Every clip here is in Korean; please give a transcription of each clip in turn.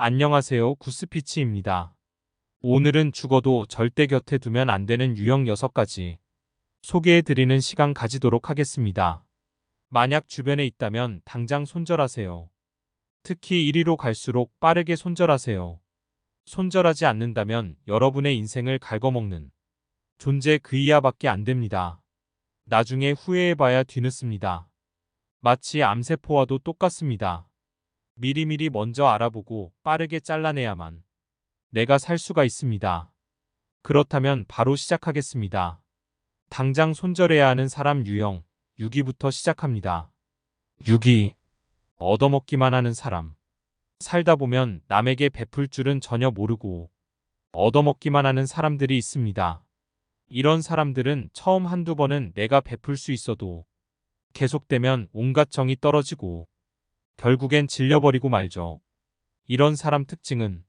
안녕하세요. 구스피치입니다. 오늘은 죽어도 절대 곁에 두면 안 되는 유형 6가지 소개해드리는 시간 가지도록 하겠습니다. 만약 주변에 있다면 당장 손절하세요. 특히 1위로 갈수록 빠르게 손절하세요. 손절하지 않는다면 여러분의 인생을 갉아먹는 존재 그 이하밖에 안 됩니다. 나중에 후회해봐야 뒤늦습니다. 마치 암세포와도 똑같습니다. 미리미리 먼저 알아보고 빠르게 잘라내야만 내가 살 수가 있습니다. 그렇다면 바로 시작하겠습니다. 당장 손절해야 하는 사람 유형 6위부터 시작합니다. 6위. 얻어먹기만 하는 사람. 살다 보면 남에게 베풀 줄은 전혀 모르고 얻어먹기만 하는 사람들이 있습니다. 이런 사람들은 처음 한두 번은 내가 베풀 수 있어도 계속되면 온갖 정이 떨어지고 결국엔 질려버리고 말죠. 이런 사람 특징은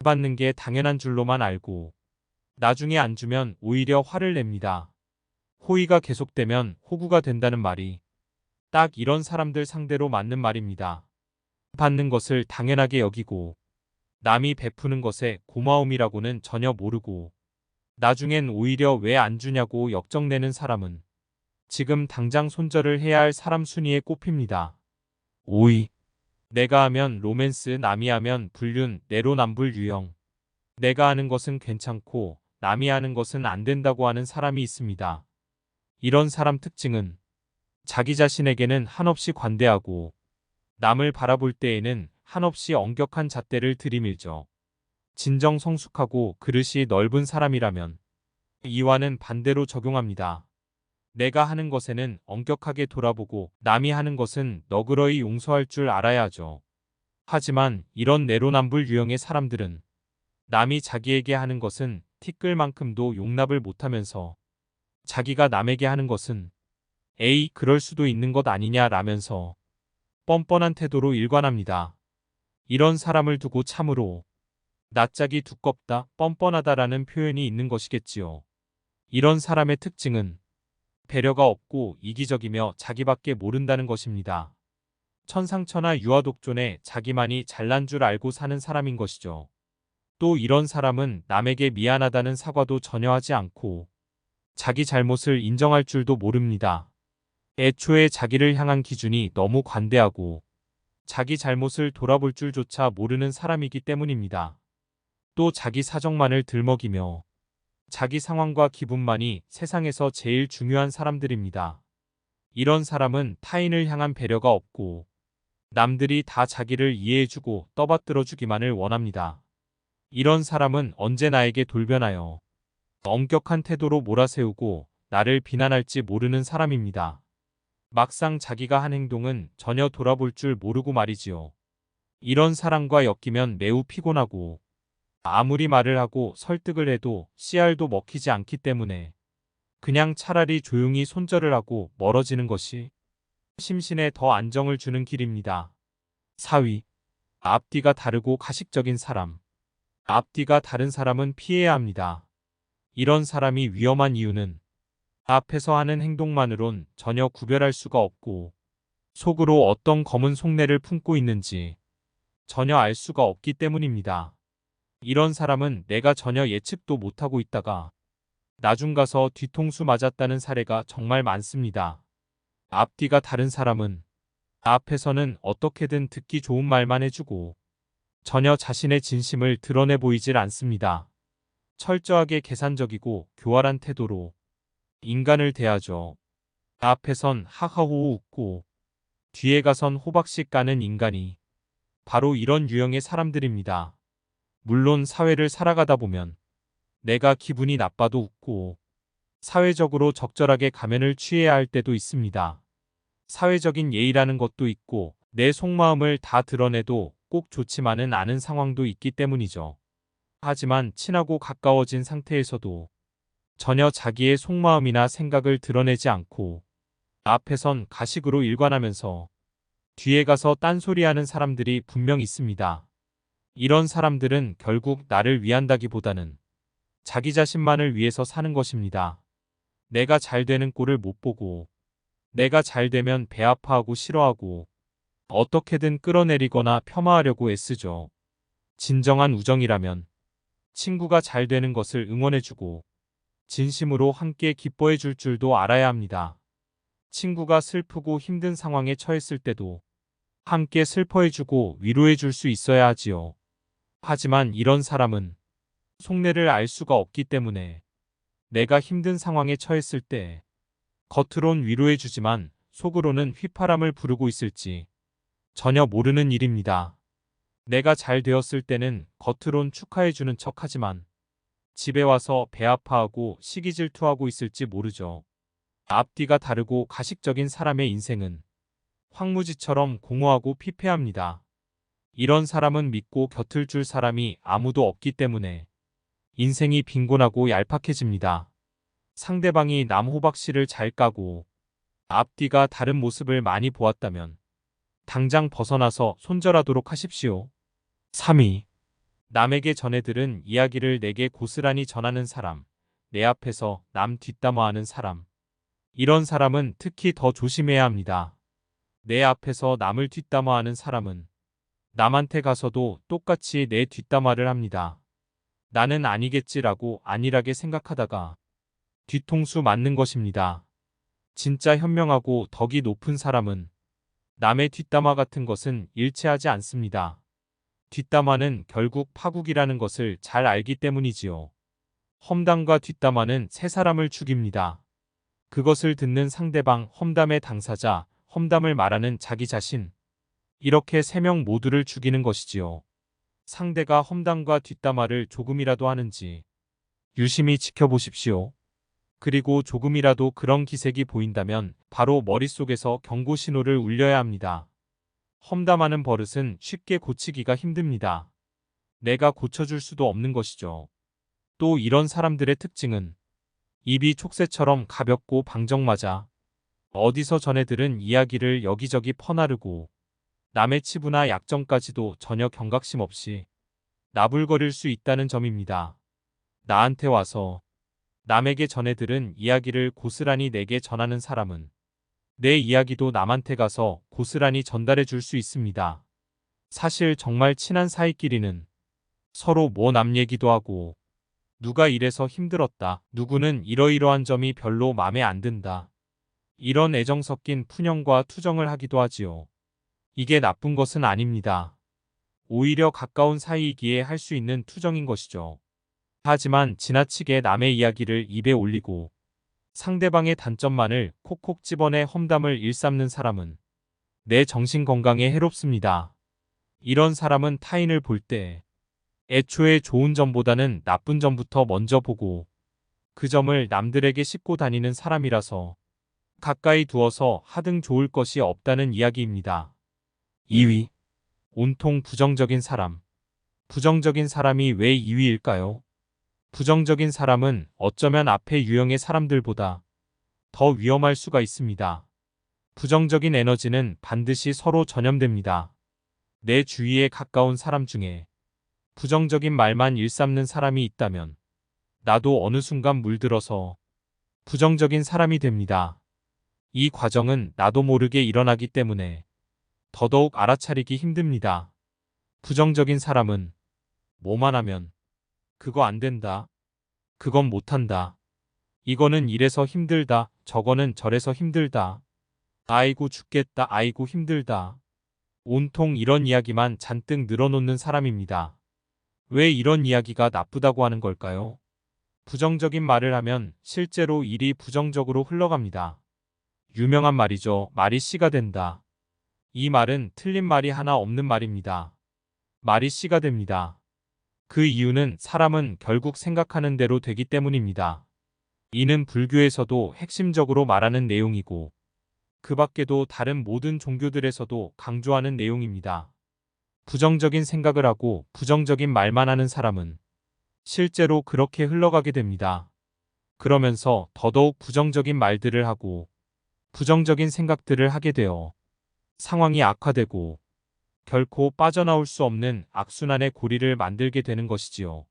받는 게 당연한 줄로만 알고 나중에 안 주면 오히려 화를 냅니다. 호의가 계속되면 호구가 된다는 말이 딱 이런 사람들 상대로 맞는 말입니다. 받는 것을 당연하게 여기고 남이 베푸는 것에 고마움이라고는 전혀 모르고 나중엔 오히려 왜 안 주냐고 역정내는 사람은 지금 당장 손절을 해야 할 사람 순위에 꼽힙니다. 5위. 내가 하면 로맨스, 남이 하면 불륜, 내로남불 유형. 내가 하는 것은 괜찮고 남이 하는 것은 안 된다고 하는 사람이 있습니다. 이런 사람 특징은 자기 자신에게는 한없이 관대하고 남을 바라볼 때에는 한없이 엄격한 잣대를 들이밀죠. 진정성숙하고 그릇이 넓은 사람이라면 이와는 반대로 적용합니다. 내가 하는 것에는 엄격하게 돌아보고 남이 하는 것은 너그러이 용서할 줄 알아야 하죠. 하지만 이런 내로남불 유형의 사람들은 남이 자기에게 하는 것은 티끌만큼도 용납을 못하면서 자기가 남에게 하는 것은 에이 그럴 수도 있는 것 아니냐 라면서 뻔뻔한 태도로 일관합니다. 이런 사람을 두고 참으로 낯짝이 두껍다, 뻔뻔하다라는 표현이 있는 것이겠지요. 이런 사람의 특징은 배려가 없고 이기적이며 자기밖에 모른다는 것입니다. 천상천하 유아독존에 자기만이 잘난 줄 알고 사는 사람인 것이죠. 또 이런 사람은 남에게 미안하다는 사과도 전혀 하지 않고 자기 잘못을 인정할 줄도 모릅니다. 애초에 자기를 향한 기준이 너무 관대하고 자기 잘못을 돌아볼 줄조차 모르는 사람이기 때문입니다. 또 자기 사정만을 들먹이며 자기 상황과 기분만이 세상에서 제일 중요한 사람들입니다. 이런 사람은 타인을 향한 배려가 없고 남들이 다 자기를 이해해주고 떠받들어주기만을 원합니다. 이런 사람은 언제 나에게 돌변하여 엄격한 태도로 몰아세우고 나를 비난할지 모르는 사람입니다. 막상 자기가 한 행동은 전혀 돌아볼 줄 모르고 말이지요. 이런 사람과 엮이면 매우 피곤하고 아무리 말을 하고 설득을 해도 씨알도 먹히지 않기 때문에 그냥 차라리 조용히 손절을 하고 멀어지는 것이 심신에 더 안정을 주는 길입니다. 4위. 앞뒤가 다르고 가식적인 사람. 앞뒤가 다른 사람은 피해야 합니다. 이런 사람이 위험한 이유는 앞에서 하는 행동만으론 전혀 구별할 수가 없고 속으로 어떤 검은 속내를 품고 있는지 전혀 알 수가 없기 때문입니다. 이런 사람은 내가 전혀 예측도 못하고 있다가 나중 가서 뒤통수 맞았다는 사례가 정말 많습니다. 앞뒤가 다른 사람은 앞에서는 어떻게든 듣기 좋은 말만 해주고 전혀 자신의 진심을 드러내 보이질 않습니다. 철저하게 계산적이고 교활한 태도로 인간을 대하죠. 앞에선 하하호호 웃고 뒤에 가선 호박씨 까는 인간이 바로 이런 유형의 사람들입니다. 물론 사회를 살아가다 보면 내가 기분이 나빠도 웃고 사회적으로 적절하게 가면을 취해야 할 때도 있습니다. 사회적인 예의라는 것도 있고 내 속마음을 다 드러내도 꼭 좋지만은 않은 상황도 있기 때문이죠. 하지만 친하고 가까워진 상태에서도 전혀 자기의 속마음이나 생각을 드러내지 않고 앞에선 가식으로 일관하면서 뒤에 가서 딴소리하는 사람들이 분명 있습니다. 이런 사람들은 결국 나를 위한다기보다는 자기 자신만을 위해서 사는 것입니다. 내가 잘 되는 꼴을 못 보고 내가 잘 되면 배 아파하고 싫어하고 어떻게든 끌어내리거나 폄하하려고 애쓰죠. 진정한 우정이라면 친구가 잘 되는 것을 응원해주고 진심으로 함께 기뻐해 줄 줄도 알아야 합니다. 친구가 슬프고 힘든 상황에 처했을 때도 함께 슬퍼해주고 위로해줄 수 있어야 하지요. 하지만 이런 사람은 속내를 알 수가 없기 때문에 내가 힘든 상황에 처했을 때 겉으론 위로해주지만 속으로는 휘파람을 부르고 있을지 전혀 모르는 일입니다. 내가 잘 되었을 때는 겉으론 축하해주는 척하지만 집에 와서 배 아파하고 시기질투하고 있을지 모르죠. 앞뒤가 다르고 가식적인 사람의 인생은 황무지처럼 공허하고 피폐합니다. 이런 사람은 믿고 곁을 줄 사람이 아무도 없기 때문에 인생이 빈곤하고 얄팍해집니다. 상대방이 남 호박씨를 잘 까고 앞뒤가 다른 모습을 많이 보았다면 당장 벗어나서 손절하도록 하십시오. 3위. 남에게 전해들은 이야기를 내게 고스란히 전하는 사람. 내 앞에서 남 뒷담화하는 사람. 이런 사람은 특히 더 조심해야 합니다. 내 앞에서 남을 뒷담화하는 사람은 남한테 가서도 똑같이 내 뒷담화를 합니다. 나는 아니겠지라고 안일하게 생각하다가 뒤통수 맞는 것입니다. 진짜 현명하고 덕이 높은 사람은 남의 뒷담화 같은 것은 일체하지 않습니다. 뒷담화는 결국 파국이라는 것을 잘 알기 때문이지요. 험담과 뒷담화는 세 사람을 죽입니다. 그것을 듣는 상대방, 험담의 당사자, 험담을 말하는 자기 자신. 이렇게 세 명 모두를 죽이는 것이지요. 상대가 험담과 뒷담화를 조금이라도 하는지 유심히 지켜보십시오. 그리고 조금이라도 그런 기색이 보인다면 바로 머릿속에서 경고 신호를 울려야 합니다. 험담하는 버릇은 쉽게 고치기가 힘듭니다. 내가 고쳐줄 수도 없는 것이죠. 또 이런 사람들의 특징은 입이 촉새처럼 가볍고 방정맞아 어디서 전해 들은 이야기를 여기저기 퍼나르고 남의 치부나 약점까지도 전혀 경각심 없이 나불거릴 수 있다는 점입니다. 나한테 와서 남에게 전해 들은 이야기를 고스란히 내게 전하는 사람은 내 이야기도 남한테 가서 고스란히 전달해 줄 수 있습니다. 사실 정말 친한 사이끼리는 서로 뭐 남 얘기도 하고 누가 이래서 힘들었다. 누구는 이러이러한 점이 별로 맘에 안 든다. 이런 애정 섞인 푸념과 투정을 하기도 하지요. 이게 나쁜 것은 아닙니다. 오히려 가까운 사이이기에 할 수 있는 투정인 것이죠. 하지만 지나치게 남의 이야기를 입에 올리고 상대방의 단점만을 콕콕 집어내 험담을 일삼는 사람은 내 정신 건강에 해롭습니다. 이런 사람은 타인을 볼 때 애초에 좋은 점보다는 나쁜 점부터 먼저 보고 그 점을 남들에게 싣고 다니는 사람이라서 가까이 두어서 하등 좋을 것이 없다는 이야기입니다. 2위. 온통 부정적인 사람. 부정적인 사람이 왜 2위일까요? 부정적인 사람은 어쩌면 앞의 유형의 사람들보다 더 위험할 수가 있습니다. 부정적인 에너지는 반드시 서로 전염됩니다. 내 주위에 가까운 사람 중에 부정적인 말만 일삼는 사람이 있다면 나도 어느 순간 물들어서 부정적인 사람이 됩니다. 이 과정은 나도 모르게 일어나기 때문에 더더욱 알아차리기 힘듭니다. 부정적인 사람은 뭐만 하면 그거 안 된다. 그건 못한다. 이거는 이래서 힘들다. 저거는 저래서 힘들다. 아이고 죽겠다. 아이고 힘들다. 온통 이런 이야기만 잔뜩 늘어놓는 사람입니다. 왜 이런 이야기가 나쁘다고 하는 걸까요? 부정적인 말을 하면 실제로 일이 부정적으로 흘러갑니다. 유명한 말이죠. 말이 씨가 된다. 이 말은 틀린 말이 하나 없는 말입니다. 말이 씨가 됩니다. 그 이유는 사람은 결국 생각하는 대로 되기 때문입니다. 이는 불교에서도 핵심적으로 말하는 내용이고 그 밖에도 다른 모든 종교들에서도 강조하는 내용입니다. 부정적인 생각을 하고 부정적인 말만 하는 사람은 실제로 그렇게 흘러가게 됩니다. 그러면서 더더욱 부정적인 말들을 하고 부정적인 생각들을 하게 되어 상황이 악화되고 결코 빠져나올 수 없는 악순환의 고리를 만들게 되는 것이지요.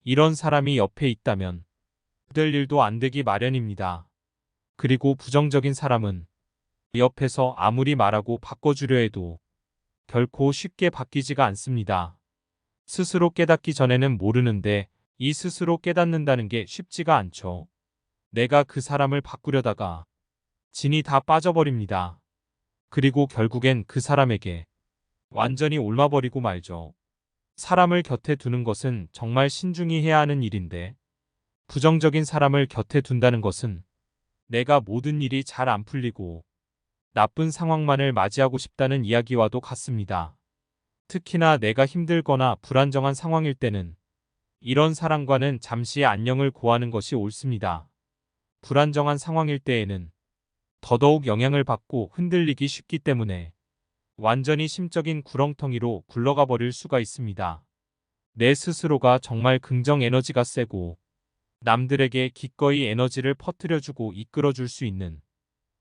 이런 사람이 옆에 있다면 될 일도 안 되기 마련입니다. 그리고 부정적인 사람은 옆에서 아무리 말하고 바꿔주려 해도 결코 쉽게 바뀌지가 않습니다. 스스로 깨닫기 전에는 모르는데 이 스스로 깨닫는다는 게 쉽지가 않죠. 내가 그 사람을 바꾸려다가 진이 다 빠져버립니다. 그리고 결국엔 그 사람에게 완전히 옮아버리고 말죠. 사람을 곁에 두는 것은 정말 신중히 해야 하는 일인데 부정적인 사람을 곁에 둔다는 것은 내가 모든 일이 잘 안 풀리고 나쁜 상황만을 맞이하고 싶다는 이야기와도 같습니다. 특히나 내가 힘들거나 불안정한 상황일 때는 이런 사람과는 잠시 안녕을 고하는 것이 옳습니다. 불안정한 상황일 때에는 더더욱 영향을 받고 흔들리기 쉽기 때문에 완전히 심적인 구렁텅이로 굴러가 버릴 수가 있습니다. 내 스스로가 정말 긍정 에너지가 세고 남들에게 기꺼이 에너지를 퍼뜨려주고 이끌어줄 수 있는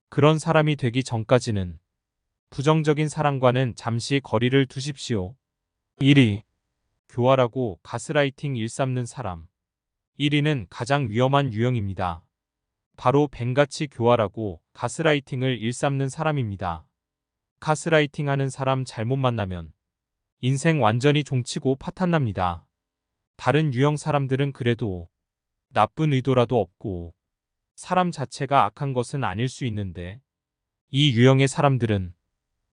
그런 사람이 되기 전까지는 부정적인 사람과는 잠시 거리를 두십시오. 1위. 교활하고 가스라이팅 일삼는 사람. 1위는 가장 위험한 유형입니다. 바로 뱀같이 교활하고 가스라이팅을 일삼는 사람입니다. 가스라이팅 하는 사람 잘못 만나면 인생 완전히 종치고 파탄납니다. 다른 유형 사람들은 그래도 나쁜 의도라도 없고 사람 자체가 악한 것은 아닐 수 있는데 이 유형의 사람들은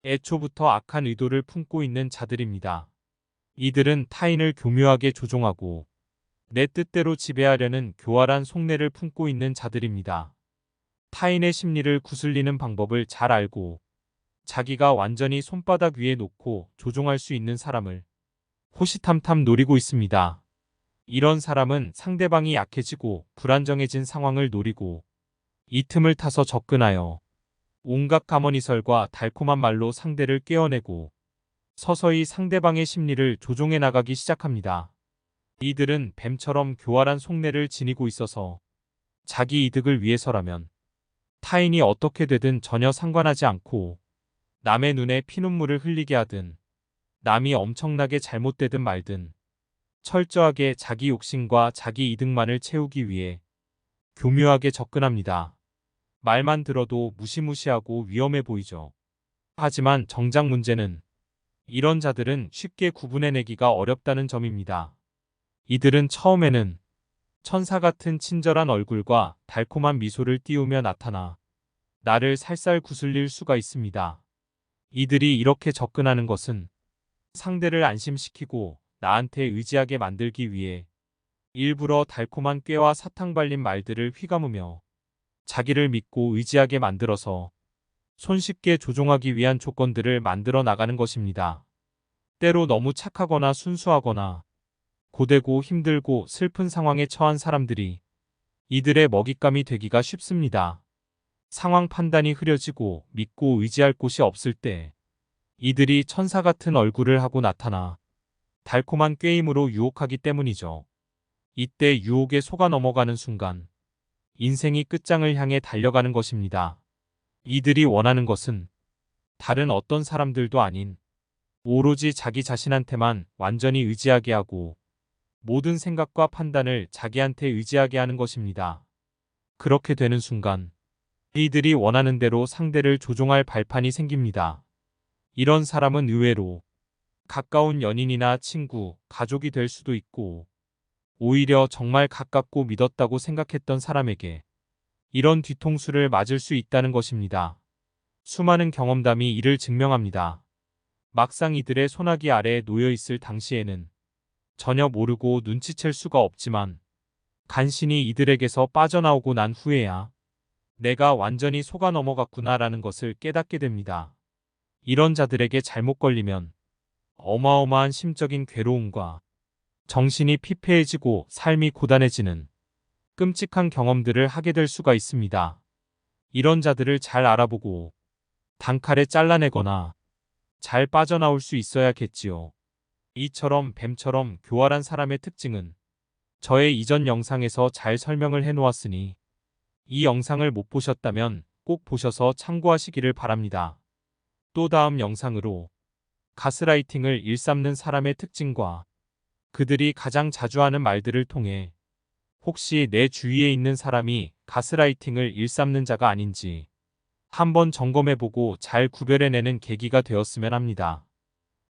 애초부터 악한 의도를 품고 있는 자들입니다. 이들은 타인을 교묘하게 조종하고 내 뜻대로 지배하려는 교활한 속내를 품고 있는 자들입니다. 타인의 심리를 구슬리는 방법을 잘 알고 자기가 완전히 손바닥 위에 놓고 조종할 수 있는 사람을 호시탐탐 노리고 있습니다. 이런 사람은 상대방이 약해지고 불안정해진 상황을 노리고 이 틈을 타서 접근하여 온갖 가머니설과 달콤한 말로 상대를 깨어내고 서서히 상대방의 심리를 조종해 나가기 시작합니다. 이들은 뱀처럼 교활한 속내를 지니고 있어서 자기 이득을 위해서라면 타인이 어떻게 되든 전혀 상관하지 않고 남의 눈에 피눈물을 흘리게 하든 남이 엄청나게 잘못되든 말든 철저하게 자기 욕심과 자기 이득만을 채우기 위해 교묘하게 접근합니다. 말만 들어도 무시무시하고 위험해 보이죠. 하지만 정작 문제는 이런 자들은 쉽게 구분해내기가 어렵다는 점입니다. 이들은 처음에는 천사 같은 친절한 얼굴과 달콤한 미소를 띄우며 나타나 나를 살살 구슬릴 수가 있습니다. 이들이 이렇게 접근하는 것은 상대를 안심시키고 나한테 의지하게 만들기 위해 일부러 달콤한 꾀와 사탕 발린 말들을 휘감으며 자기를 믿고 의지하게 만들어서 손쉽게 조종하기 위한 조건들을 만들어 나가는 것입니다. 때로 너무 착하거나 순수하거나 고되고 힘들고 슬픈 상황에 처한 사람들이 이들의 먹잇감이 되기가 쉽습니다. 상황 판단이 흐려지고 믿고 의지할 곳이 없을 때 이들이 천사 같은 얼굴을 하고 나타나 달콤한 꾀임으로 유혹하기 때문이죠. 이때 유혹에 속아 넘어가는 순간 인생이 끝장을 향해 달려가는 것입니다. 이들이 원하는 것은 다른 어떤 사람들도 아닌 오로지 자기 자신한테만 완전히 의지하게 하고 모든 생각과 판단을 자기한테 의지하게 하는 것입니다. 그렇게 되는 순간 이들이 원하는 대로 상대를 조종할 발판이 생깁니다. 이런 사람은 의외로 가까운 연인이나 친구, 가족이 될 수도 있고 오히려 정말 가깝고 믿었다고 생각했던 사람에게 이런 뒤통수를 맞을 수 있다는 것입니다. 수많은 경험담이 이를 증명합니다. 막상 이들의 소나기 아래에 놓여 있을 당시에는 전혀 모르고 눈치챌 수가 없지만 간신히 이들에게서 빠져나오고 난 후에야 내가 완전히 속아 넘어갔구나라는 것을 깨닫게 됩니다. 이런 자들에게 잘못 걸리면 어마어마한 심적인 괴로움과 정신이 피폐해지고 삶이 고단해지는 끔찍한 경험들을 하게 될 수가 있습니다. 이런 자들을 잘 알아보고 단칼에 잘라내거나 잘 빠져나올 수 있어야겠지요. 이처럼 뱀처럼 교활한 사람의 특징은 저의 이전 영상에서 잘 설명을 해놓았으니 이 영상을 못 보셨다면 꼭 보셔서 참고하시기를 바랍니다. 또 다음 영상으로 가스라이팅을 일삼는 사람의 특징과 그들이 가장 자주 하는 말들을 통해 혹시 내 주위에 있는 사람이 가스라이팅을 일삼는 자가 아닌지 한번 점검해보고 잘 구별해내는 계기가 되었으면 합니다.